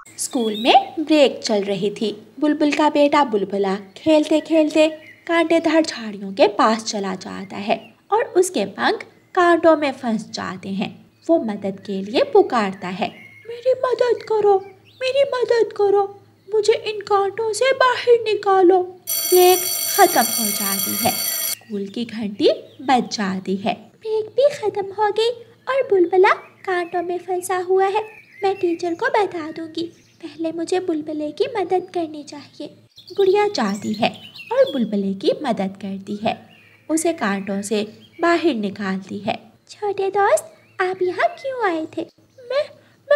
School में break चल रही थी। बुलबुल का बेटा बुलबुला खेलते खेलते कांटेदार झाड़ियों के पास चला जाता है और उसके पंख कांटों में फंस जाते हैं। वो मदद के लिए पुकारता है, मेरी मदद करो, मेरी मदद करो, मुझे इन कांटों से बाहर निकालो। ब्रेक खत्म हो जाती है। स्कूल की घंटी बज जाती है। ब्रेक भी खत्म हो गई और बुलबुला कांटों में फंसा हुआ है। मैं टीचर को बता दूंगी। पहले मुझे बुलबुले की मदद करनी चाहिए। गुड़िया जाती है और बुलबुले की मदद करती है। उसे कांटों से बाहर निकालती है। छोटे दोस्त, आप यहाँ क्यों आए थे? मैं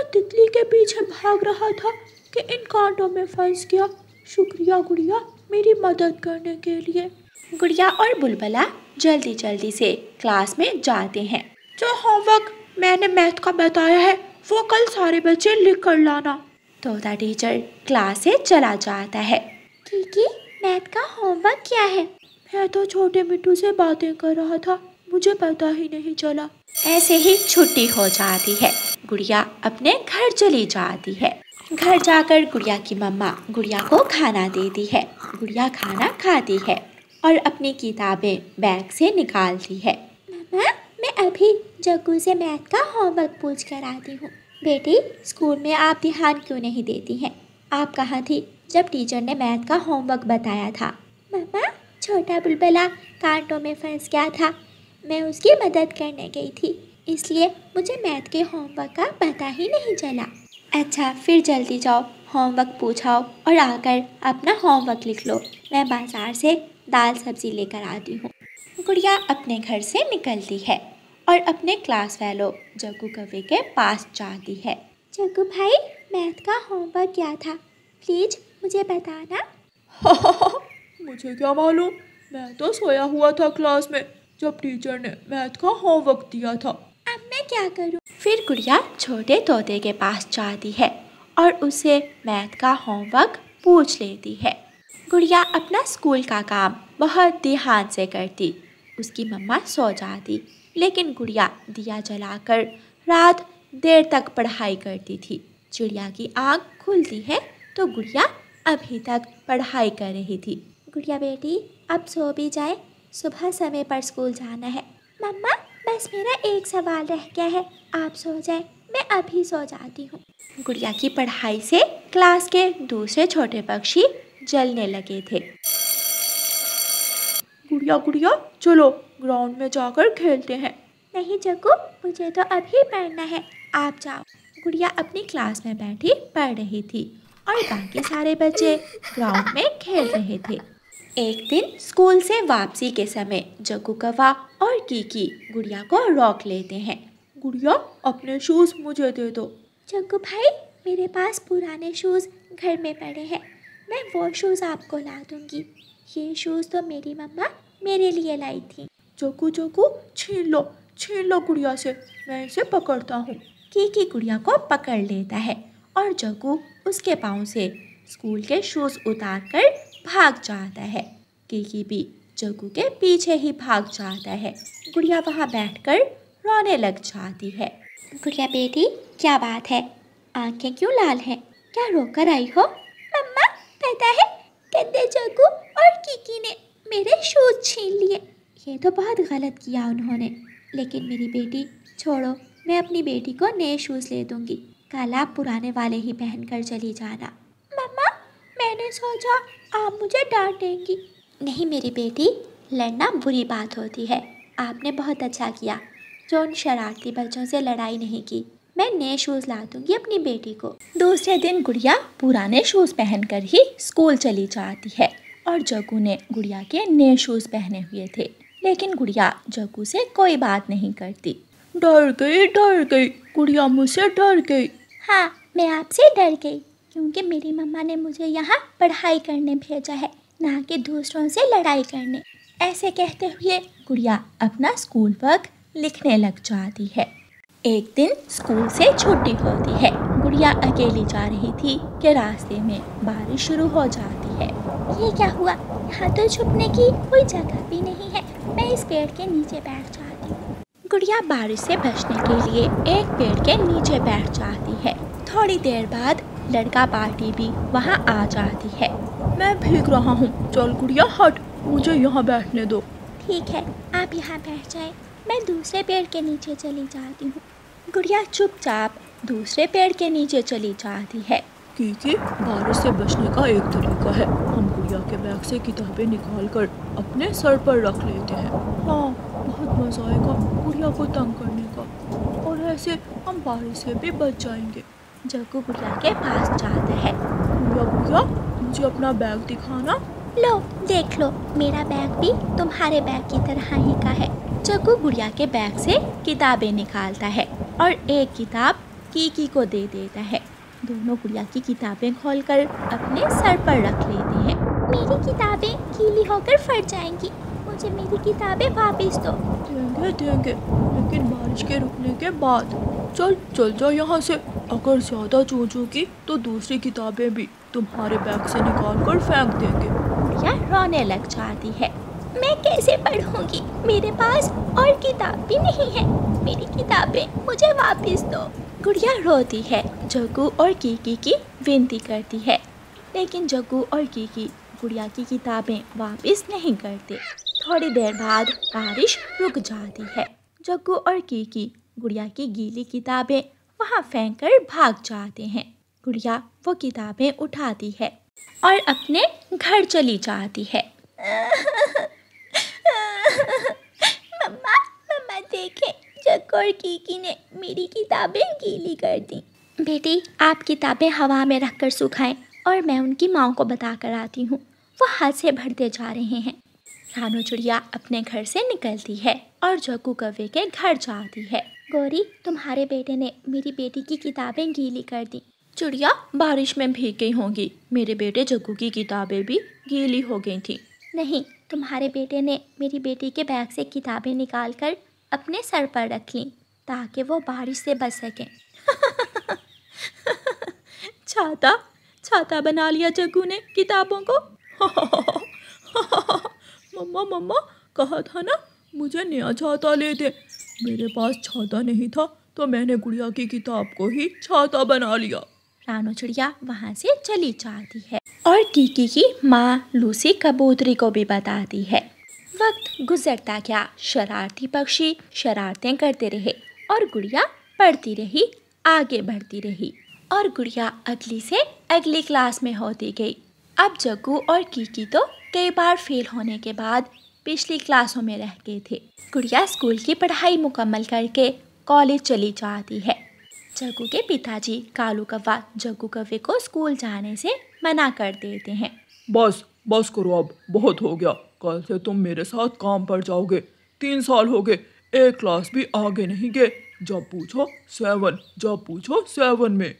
तितली के पीछे भाग रहा था कि इन कांटों में फंस गया। शुक्रिया गुड़िया, मेरी मदद करने के लिए। गुड़िया और बुलबुला जल्दी जल्दी से क्लास में जाते हैं। जो होमवर्क मैंने मैथ का बताया है वो कल सारे बच्चे लिख कर लाना। तोता टीचर क्लास से चला जाता है। कीकी, मैथ का होमवर्क क्या है? मैं तो छोटे मिट्टू से बातें कर रहा था, मुझे पता ही नहीं चला। ऐसे ही छुट्टी हो जाती है। गुड़िया अपने घर चली जाती है। घर जाकर गुड़िया की मम्मा गुड़िया को खाना देती है। गुड़िया खाना खाती है और अपनी किताबें बैग से निकालती है। मम्मा, मैं अभी जग्गू से मैथ का होमवर्क पूछ कर आती हूँ। बेटी, स्कूल में आप ध्यान क्यों नहीं देती हैं? आप कहाँ थी जब टीचर ने मैथ का होमवर्क बताया था? मम्मा, छोटा बुलबुला कांटों में फंस गया था, मैं उसकी मदद करने गई थी, इसलिए मुझे मैथ के होमवर्क का पता ही नहीं चला। अच्छा, फिर जल्दी जाओ, होमवर्क पूछाओ और आकर अपना होमवर्क लिख लो। मैं बाज़ार से दाल सब्ज़ी लेकर आती हूँ। गुड़िया अपने घर से निकलती है और अपने क्लास फेलो जग्गू कौवे के पास जाती है। जग्गू भाई, मैथ का होमवर्क क्या था? प्लीज़ मुझे बताना। मुझे क्या मालूम, मैं तो सोया हुआ था क्लास में जब टीचर ने मैथ का होमवर्क दिया था। अब मैं क्या करूं? फिर गुड़िया छोटे तोते के पास जाती है और उसे मैथ का होमवर्क पूछ लेती है। गुड़िया अपना स्कूल का काम बहुत ध्यान से करती। उसकी मम्मा सो जाती, लेकिन गुड़िया दिया जलाकर रात देर तक पढ़ाई करती थी। चिड़िया की आँख खुलती है तो गुड़िया अभी तक पढ़ाई कर रही थी। गुड़िया बेटी, अब सो भी जाए, सुबह समय पर स्कूल जाना है। मम्मा, बस मेरा एक सवाल रह गया है, आप सो जाए, मैं अभी सो जाती हूँ। गुड़िया की पढ़ाई से क्लास के दूसरे छोटे पक्षी जलने लगे थे। गुड़िया गुड़िया, चलो ग्राउंड में जाकर खेलते हैं। नहीं जग्गू, मुझे तो अभी पढ़ना है, आप जाओ। गुड़िया अपनी क्लास में बैठी पढ़ रही थी और बाकी सारे बच्चे ग्राउंड में खेल रहे थे। एक दिन स्कूल से वापसी के समय जग्गू कौवा और कीकी गुड़िया को रोक लेते हैं। गुड़िया, अपने शूज़ मुझे दे दो। जग्गू भाई, मेरे पास पुराने शूज़ घर में पड़े हैं, मैं वो शूज़ आपको ला दूंगी। ये शूज़ तो मेरी मम्मा मेरे लिए लाई थी। जग्गू जग्गू, छीन लो गुड़िया से, मैं इसे पकड़ता हूँ। कीकी गुड़िया को पकड़ लेता है और जग्गू उसके पाँव से स्कूल के शूज़ उतार कर भाग जाता है। कीकी भी जग्गू के पीछे ही भाग जाता है। गुड़िया वहाँ बैठकर रोने लग जाती है। गुड़िया बेटी, क्या बात है? आंखें क्यों लाल हैं? क्या रोकर आई हो? मम्मा, पता है, गंदे जग्गू और कीकी ने मेरे शूज़ छीन लिए। ये तो बहुत गलत किया उन्होंने, लेकिन मेरी बेटी, छोड़ो, मैं अपनी बेटी को नए शूज़ ले दूँगी। कल आप पुराने वाले ही पहन कर चली जाना। मम्मा, मैंने सोचा आप मुझे डांटेंगी। नहीं मेरी बेटी, लड़ना बुरी बात होती है। आपने बहुत अच्छा किया जो उन शरारती बच्चों से लड़ाई नहीं की। मैं नए शूज़ ला दूँगी अपनी बेटी को। दूसरे दिन गुड़िया पुराने शूज़ पहनकर ही स्कूल चली जाती है और जग्गू ने गुड़िया के नए शूज़ पहने हुए थे, लेकिन गुड़िया जग्गू से कोई बात नहीं करती। डर गई गुड़िया, मुझसे डर गई। हाँ, मैं आपसे डर गई क्योंकि मेरी मम्मा ने मुझे यहाँ पढ़ाई करने भेजा है, ना कि दूसरों से लड़ाई करने। ऐसे कहते हुए गुड़िया अपना स्कूल वर्क लिखने लग जाती है। एक दिन स्कूल से छुट्टी होती है। गुड़िया अकेली जा रही थी कि रास्ते में बारिश शुरू हो जाती है। ये क्या हुआ? यहाँ तो छुपने की कोई जगह भी नहीं है। मैं इस पेड़ के नीचे बैठ जाती हूँ। गुड़िया बारिश से बचने के लिए एक पेड़ के नीचे बैठ जाती है। थोड़ी देर बाद लड़का पार्टी भी वहाँ आ जाती है। मैं भीग रहा हूँ, चल गुड़िया हट, मुझे यहाँ बैठने दो। ठीक है, आप यहाँ बैठ जाएं, मैं दूसरे पेड़ के नीचे चली जाती हूँ। गुड़िया चुपचाप दूसरे पेड़ के नीचे चली जाती है। कीकी, बारिश से बचने का एक तरीका है, हम गुड़िया के बैग से किताबें निकाल कर अपने सर पर रख लेते हैं। हाँ, बहुत मजा आएगा गुड़िया को तंग करने का, और ऐसे हम बारिश से भी बच जाएंगे। जग्गू गुड़िया के पास जाता है। गुड़िया, मुझे अपना बैग दिखाना। लो देख लो, मेरा बैग भी तुम्हारे बैग की तरह ही का है। जग्गू गुड़िया के बैग से किताबें निकालता है और एक किताब कीकी को दे देता है। दोनों गुड़िया की किताबें खोलकर अपने सर पर रख लेते हैं। मेरी किताबें गीली होकर फट जाएंगी, मुझे मेरी किताबें वापस दो। देंगे, लेकिन बारिश के रुकने के बाद। चल जाओ यहाँ से, अगर ज्यादा चूचू की तो दूसरी किताबें भी तुम्हारे बैग से निकाल कर फेंक देंगे। गुड़िया रोने लग जाती है। मैं कैसे पढ़ूंगी, मेरे पास और किताब भी नहीं है, मेरी किताबें मुझे वापस दो। गुड़िया रोती है, जग्गू और कीकी की विनती करती है, लेकिन जग्गू और कीकी गुड़िया की किताबें वापस नहीं करते। थोड़ी देर बाद बारिश रुक जाती है। जग्गू और कीकी गुड़िया की गीली किताबें वहाँ फेंक कर भाग जाते हैं। गुड़िया वो किताबें उठाती है और अपने घर चली जाती है। मम्मा देखें, जग्गू और कीकी ने मेरी किताबें गीली कर दी। बेटी, आप किताबें हवा में रखकर सुखाएं और मैं उनकी माँ को बता कर आती हूँ, वो हाथ से भरते जा रहे हैं। रानू चिड़िया अपने घर से निकलती है और जग्गू कौवे के घर जाती है। गौरी, तुम्हारे बेटे ने मेरी बेटी की किताबें गीली कर दी। चिड़िया बारिश में भीग गई होंगी, मेरे बेटे जग्गू की किताबें भी गीली हो गई थी। नहीं, तुम्हारे बेटे ने मेरी बेटी के बैग से किताबें निकाल कर अपने सर पर रख लीं ताकि वो बारिश से बच सकें। छाता बना लिया जग्गू ने किताबों को। मम्मा कहा था ना मुझे नया छाता ले दे, मेरे पास छाता नहीं था तो मैंने गुड़िया की किताब को ही छाता बना लिया। रानू चिड़िया वहाँ से चली जाती है और कीकी की माँ लूसी कबूतरी को भी बताती है। वक्त गुजरता गया, शरारती पक्षी शरारतें करते रहे और गुड़िया पढ़ती रही, आगे बढ़ती रही और गुड़िया अगली से अगली क्लास में होती गई। अब जग्गू और कीकी तो कई बार फेल होने के बाद पिछली क्लासों में रह गए थे। गुड़िया स्कूल की पढ़ाई मुकम्मल करके कॉलेज चली जाती है। जग्गू के पिताजी कालू कौवा जग्गू कौवे को स्कूल जाने से मना कर देते हैं। बस करो, अब बहुत हो गया, कल से तुम मेरे साथ काम पर जाओगे। 3 साल हो गए, एक क्लास भी आगे नहीं गए, जब पूछो 7 में।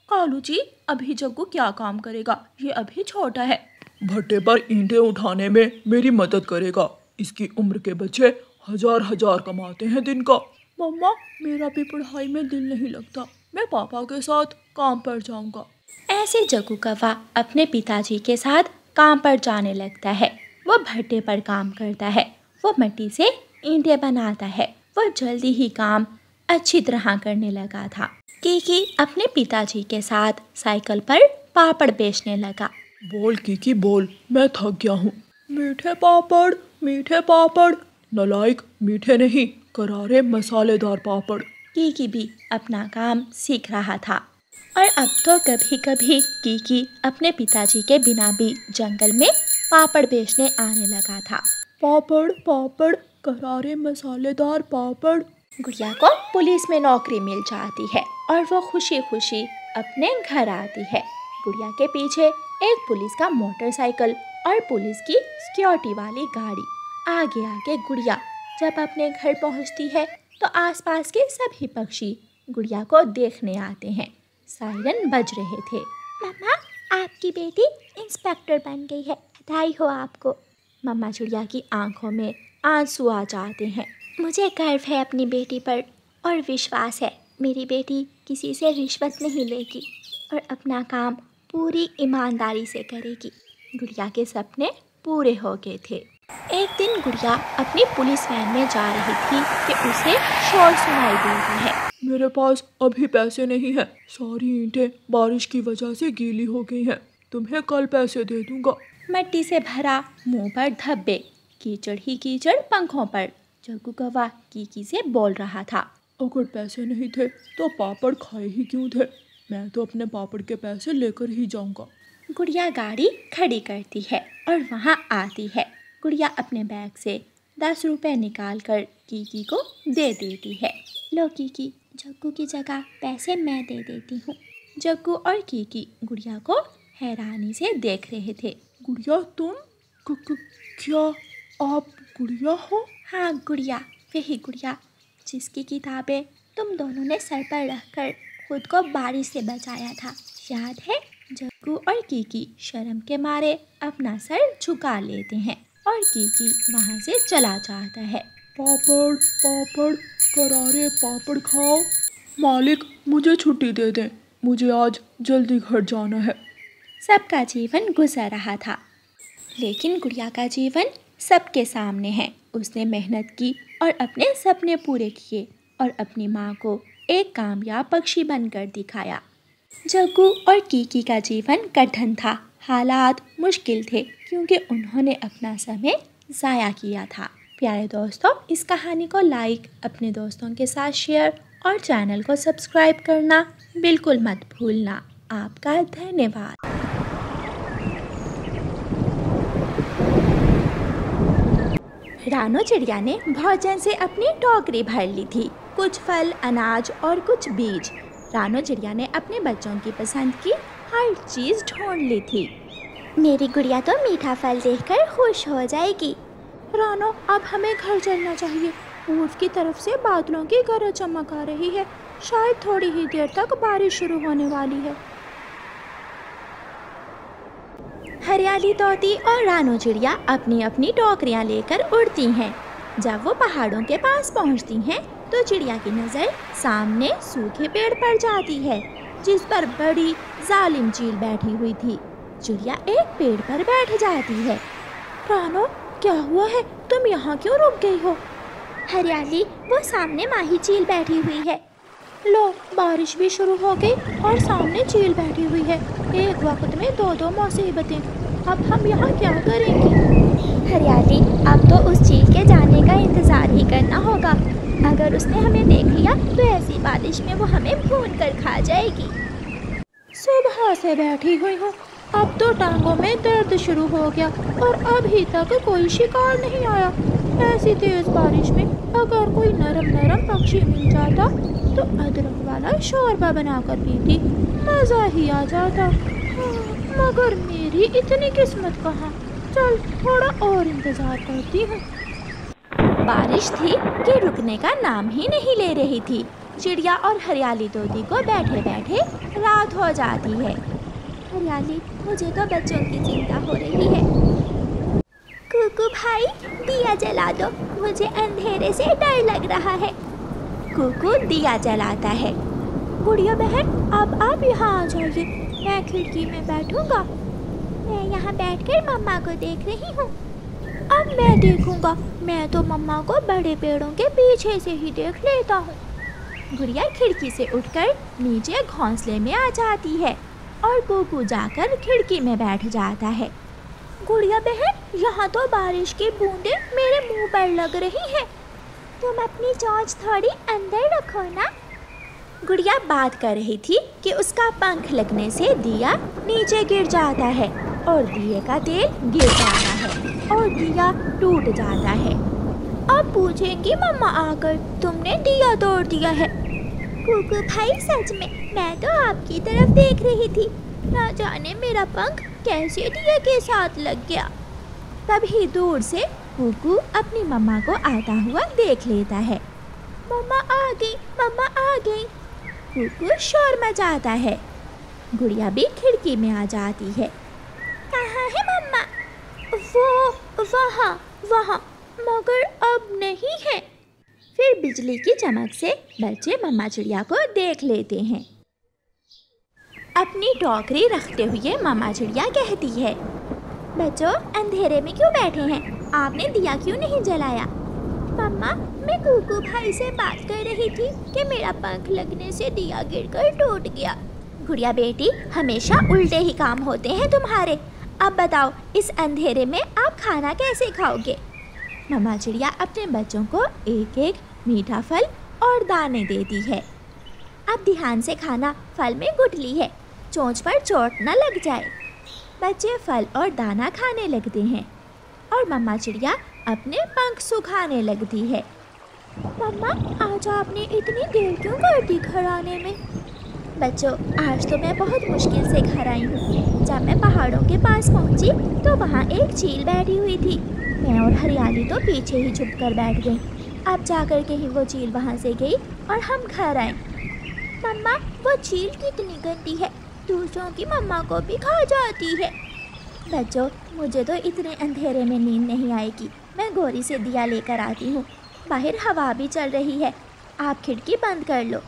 कालू जी, अभी जग्गू क्या काम करेगा, ये अभी छोटा है। भट्टे पर ईंटें उठाने में मेरी मदद करेगा, इसकी उम्र के बच्चे हजार कमाते हैं दिन का। मम्मा, मेरा भी पढ़ाई में दिल नहीं लगता, मैं पापा के साथ काम पर जाऊंगा। ऐसे जग्गू कौवा अपने पिताजी के साथ काम पर जाने लगता है। वो भट्टे पर काम करता है, वो मिट्टी से ईंटें बनाता है। वो जल्दी ही काम अच्छी तरह करने लगा था। कीकी अपने पिताजी के साथ साइकिल पर पापड़ बेचने लगा। बोल कीकी बोल, मैं थक गया हूँ। मीठे पापड़, नलायक, मीठे नहीं, करारे मसालेदार पापड़। कीकी भी अपना काम सीख रहा था और अब तो कभी कभी कीकी अपने पिताजी के बिना भी जंगल में पापड़ बेचने आने लगा था। पापड़, करारे मसालेदार पापड़। गुड़िया को पुलिस में नौकरी मिल जाती है और वो खुशी खुशी अपने घर आती है। गुड़िया के पीछे एक पुलिस का मोटरसाइकिल और पुलिस की सिक्योरिटी वाली गाड़ी। आगे आगे गुड़िया जब अपने घर पहुंचती है तो आसपास के सभी पक्षी गुड़िया को देखने आते हैं। सायरन बज रहे थे। मम्मा, आपकी बेटी इंस्पेक्टर बन गई है, बधाई हो आपको। मम्मा चिड़िया की आंखों में आंसू आ जाते हैं। मुझे गर्व है अपनी बेटी पर और विश्वास है मेरी बेटी किसी से रिश्वत नहीं लेगी और अपना काम पूरी ईमानदारी से करेगी। गुड़िया के सपने पूरे हो गए थे। एक दिन गुड़िया अपनी पुलिस वैन में जा रही थी कि उसे शोर सुनाई देता है। मेरे पास अभी पैसे नहीं हैं। सारी ईंटें बारिश की वजह से गीली हो गई हैं। तुम्हें कल पैसे दे दूंगा। मिट्टी से भरा मुंह पर धब्बे, कीचड़ ही कीचड़ पंखों पर, जग्गू कौवा कीकी से बोल रहा था। अगर पैसे नहीं थे तो पापड़ खाए ही क्यों थे? मैं तो अपने पापड़ के पैसे लेकर ही जाऊंगा। गुड़िया गाड़ी खड़ी करती है और वहाँ आती है। गुड़िया अपने बैग से 10 रुपए निकाल कर कीकी को दे देती है। लो कीकी, जग्गू की जगह पैसे मैं दे देती हूँ। जग्गू और कीकी गुड़िया को हैरानी से देख रहे थे। गुड़िया तुम क्या आप गुड़िया हो? हाँ गुड़िया, वही गुड़िया जिसकी किताबें तुम दोनों ने सर पर रखकर खुद को बारिश से बचाया था, याद है? जग्गू और कीकी शर्म के मारे अपना सर झुका लेते हैं और कीकी वहाँ से चला जाता है। पापड़ पापड़ करारे पापड़ खाओ। मालिक मुझे छुट्टी दे दें, मुझे आज जल्दी घर जाना है। सबका जीवन गुजर रहा था, लेकिन गुड़िया का जीवन सबके सामने है। उसने मेहनत की और अपने सपने पूरे किए और अपनी माँ को एक कामयाब पक्षी बनकर दिखाया। जग्गू और कीकी का जीवन कठिन था, हालात मुश्किल थे क्योंकि उन्होंने अपना समय ज़ाया किया था। प्यारे दोस्तों, इस कहानी को लाइक, अपने दोस्तों के साथ शेयर और चैनल को सब्सक्राइब करना बिल्कुल मत भूलना। आपका धन्यवाद। रानो चिड़िया ने भोजन से अपनी टोकरी भर ली थी, कुछ फल, अनाज और कुछ बीज। रानो चिड़िया ने अपने बच्चों की पसंद की हर चीज़ ढूंढ ली थी। मेरी गुड़िया तो मीठा फल देखकर खुश हो जाएगी। रानो, अब हमें घर चलना चाहिए। पूर्व की तरफ से बादलों की गरज चमक आ रही है। शायद थोड़ी ही देर तक बारिश शुरू होने वाली है। हरियाली तोती और रानो चिड़िया अपनी अपनी टोकरियां लेकर उड़ती हैं। जब वो पहाड़ों के पास पहुंचती हैं, तो चिड़िया की नज़र सामने सूखे पेड़ पर जाती है, जिस पर बड़ी जालिम चील बैठी हुई थी। चिड़िया एक पेड़ पर बैठ जाती है। रानो, क्या हुआ है? तुम यहाँ क्यों रुक गई हो? हरियाली, वो सामने माही चील बैठी हुई है। लो, बारिश भी शुरू हो गई और सामने चील बैठी हुई है। एक वक्त में दो दो मुसीबतें। अब हम यहाँ क्या करेंगे? हरियाली, अब तो उस चील के जाने का इंतज़ार ही करना होगा। अगर उसने हमें देख लिया तो ऐसी बारिश में वो हमें भून कर खा जाएगी। सुबह से बैठी हुई हूँ, अब तो टांगों में दर्द शुरू हो गया और अभी तक कोई शिकार नहीं आया। ऐसी तेज बारिश में अगर कोई नरम नरम पक्षी मिल जाता तो अदरक वाला शोरबा बनाकर पीती, मज़ा ही आ जाता। मगर मेरी इतनी किस्मत कहाँ। चल, थोड़ा और इंतज़ार करती हूँ। बारिश थी कि रुकने का नाम ही नहीं ले रही थी। चिड़िया और हरियाली तोती को बैठे बैठे रात हो जाती है। हरियाली, मुझे तो बच्चों की चिंता हो रही है। कुकू भाई, दिया जला दो, मुझे अंधेरे से डर लग रहा है। कुकू दिया जलाता है। गुड़िया बहन, अब आप यहाँ आ जाइए, मैं खिड़की में बैठूंगा। मैं यहाँ बैठकर मम्मा को देख रही हूँ। अब मैं देखूंगा, मैं तो मम्मा को बड़े पेड़ों के पीछे से ही देख लेता हूँ। गुड़िया खिड़की से उठकर नीचे घोंसले में आ जाती है और कुकू जाकर खिड़की में बैठ जाता है। गुड़िया बहन, यहाँ तो बारिश की बूंदें मेरे मुंह पर लग रही हैं। तुम अपनी चोंच थोड़ी अंदर रखो ना। गुड़िया बात कर रही थी कि उसका पंख लगने से दिया नीचे गिर जाता है और दिए का तेल गिर जाता है और दिया टूट जाता है। अब पूछेंगी मम्मा आकर, तुमने दिया तोड़ दिया है। कुकू भाई, सच में मैं तो आपकी तरफ देख रही थी। ना जाने मेरा पंख कैसे दिए के साथ लग गया। तभी दूर से कुकू अपनी मम्मा को आता हुआ देख लेता है। मम्मा आ गई, मम्मा आ गई। कुकू शोर मचाता है। गुड़िया भी खिड़की में आ जाती है। कहाँ है मम्मा? वो वहाँ, मगर अब नहीं है। फिर बिजली की चमक से बच्चे मम्मा चिड़िया को देख लेते हैं। अपनी टोकरी रखते हुए मम्मा चिड़िया कहती है, बच्चों, अंधेरे में क्यों बैठे हैं? आपने दिया क्यों नहीं जलाया? मम्मा, मैं कुकू भाई से बात कर रही थी कि मेरा पंख लगने से दिया गिरकर टूट गया। गुड़िया बेटी, हमेशा उल्टे ही काम होते हैं तुम्हारे। अब बताओ, इस अंधेरे में आप खाना कैसे खाओगे? मम्मा चिड़िया अपने बच्चों को एक एक मीठा फल और दाने देती है। अब ध्यान से खाना, फल में गुठली है, चोंच पर चोट न लग जाए। बच्चे फल और दाना खाने लगते हैं और मम्मा चिड़िया अपने पंख सुखाने लगती है। मम्मा, आज आपने इतनी देर क्यों कर दी घर आने में? बच्चों, आज तो मैं बहुत मुश्किल से घर आई हूँ। जब मैं पहाड़ों के पास पहुँची तो वहाँ एक चील बैठी हुई थी। मैं और हरियाली तो पीछे ही छुप कर बैठ गई। अब जाकर के ही वो चील वहाँ से गई और हम घर आए। मम्मा, वो चील कितनी गंदी है, दूसरों की मम्मा को भी खा जाती है। बच्चों, मुझे तो इतने अंधेरे में नींद नहीं आएगी। मैं गोरी से दिया लेकर आती हूँ। बाहर हवा भी चल रही है, आप खिड़की बंद कर लो।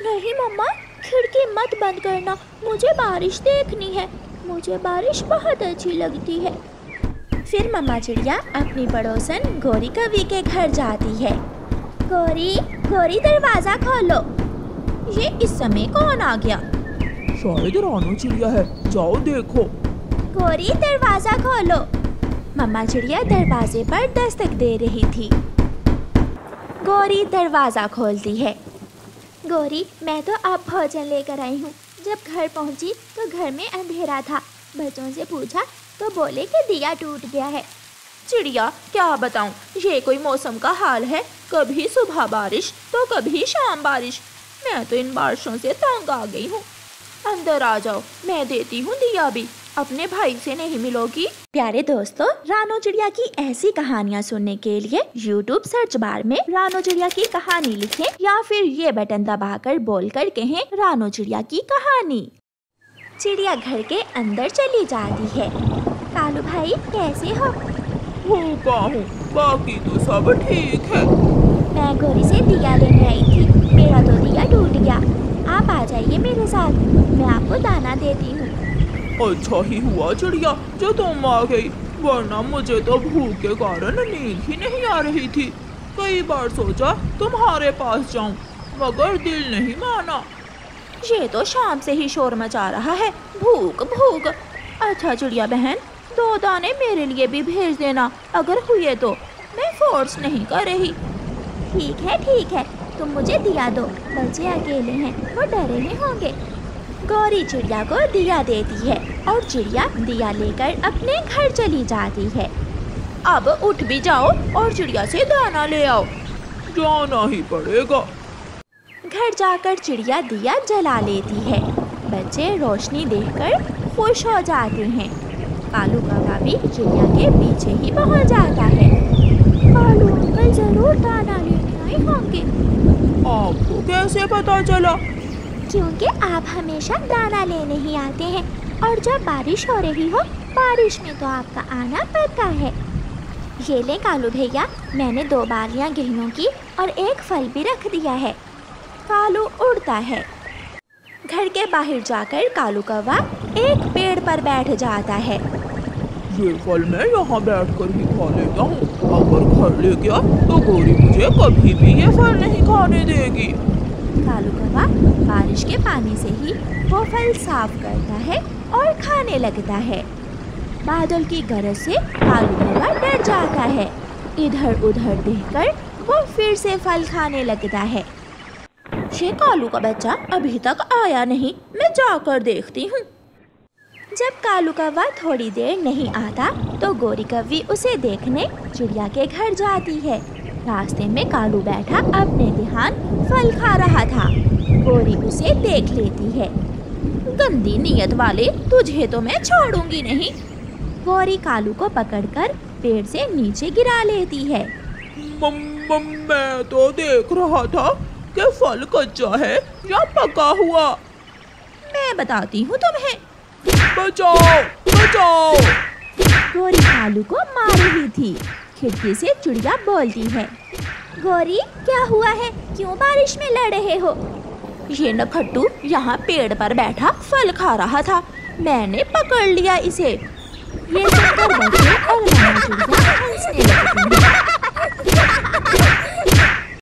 नहीं मम्मा, खिड़की मत बंद करना, मुझे बारिश देखनी है। मुझे बारिश बहुत अच्छी लगती है। फिर मम्मा चिड़िया अपनी पड़ोसन गोरी कवि के घर जाती है। गोरी, गोरी दरवाज़ा खोलो। ये इस समय कौन आ गया? शायद रानो चिड़िया है, जाओ देखो। गोरी, दरवाज़ा खोलो। मम्मा चिड़िया दरवाजे पर दस्तक दे रही थी। गोरी दरवाज़ा खोलती है। गोरी, मैं तो अब भोजन लेकर आई हूँ। जब घर पहुँची तो घर में अंधेरा था। बच्चों से पूछा तो बोले कि दिया टूट गया है। चिड़िया, क्या बताऊँ, ये कोई मौसम का हाल है। कभी सुबह बारिश तो कभी शाम बारिश। मैं तो इन बारिशों से तंग आ गई हूँ। अंदर आ जाओ, मैं देती हूँ दिया भी। अपने भाई से नहीं मिलोगी? प्यारे दोस्तों, रानो चिड़िया की ऐसी कहानियाँ सुनने के लिए YouTube सर्च बार में रानो चिड़िया की कहानी लिखें या फिर ये बटन दबाकर बोलकर कहें रानो चिड़िया की कहानी। चिड़िया घर के अंदर चली जाती है। कालू भाई, कैसे हो? भूखा हूँ, बाकी तो सब ठीक है। मैं गोरी से दिया लेने आई थी। मेरा तो दिया टूट गया। आप आ जाइए मेरे साथ, मैं आपको दाना देती हूँ। अच्छा ही हुआ चिड़िया जो तुम आ गई, वरना मुझे तो भूख के कारण नींद ही नहीं आ रही थी। कई बार सोचा तुम्हारे पास जाऊं, मगर दिल नहीं माना। ये तो शाम से ही शोर मचा रहा है, भूख भूख। अच्छा चिड़िया बहन, 2 दाने मेरे लिए भी भेज देना अगर हुए तो। मैं फोर्स नहीं कर रही। ठीक है, तुम मुझे दिया दो। बच्चे अकेले हैं, वो डरे ही होंगे। गौरी चिड़िया को दिया देती है और चिड़िया दिया लेकर अपने घर चली जाती है। अब उठ भी जाओ और चिड़िया से दाना ले आओ। जाना ही पड़ेगा। घर जाकर चिड़िया दिया जला लेती है। बच्चे रोशनी देखकर खुश हो जाते हैं। कालू कौवा भी चिड़िया के पीछे ही पहुंच जाता है। कालू अंकल जरूर दाना लेने आए होंगे। आपको कैसे पता चला? क्योंकि आप हमेशा दाना लेने ही आते हैं और जब बारिश हो रही हो, बारिश में तो आपका आना पक्का है। ये ले कालू भैया, मैंने 2 बालियाँ गेहूं की और 1 फल भी रख दिया है। कालू उड़ता है। घर के बाहर जाकर कालू कौवा एक पेड़ पर बैठ जाता है। ये फल मैं यहाँ बैठकर ही खा लेता हूँ। अगर घर ले गया तो गोरी मुझे कभी भी ये फल नहीं खाने देगी। कालू कौवा बारिश के पानी से ही वो फल साफ करता है और खाने लगता है। बादल की गरज से कालू कौवा डर जाता है। इधर उधर देखकर वो फिर से फल खाने लगता है। ये कालू का बच्चा अभी तक आया नहीं, मैं जाकर देखती हूँ। जब कालू कौवा थोड़ी देर नहीं आता तो गोरी कौवी उसे देखने चिड़िया के घर जाती है। रास्ते में कालू बैठा अपने ध्यान फल खा रहा था। गोरी उसे देख लेती है। गंदी नीयत वाले, तुझे तो मैं छोड़ूंगी नहीं। गोरी कालू को पकड़कर पेड़ से नीचे गिरा लेती है। मैं तो देख रहा था कि फल कच्चा है या पका हुआ। मैं बताती हूँ तुम्हें। बचाओ बचाओ। गोरी कालू को मार रही थी। खिड़की से चिड़िया बोलती है, गोरी क्या हुआ है, क्यों बारिश में लड़ रहे हो? ये नखट्टू यहाँ पेड़ पर बैठा फल खा रहा था, मैंने पकड़ लिया इसे। ये सुनकर बच्चे और चिड़िया हंसने लगती हैं।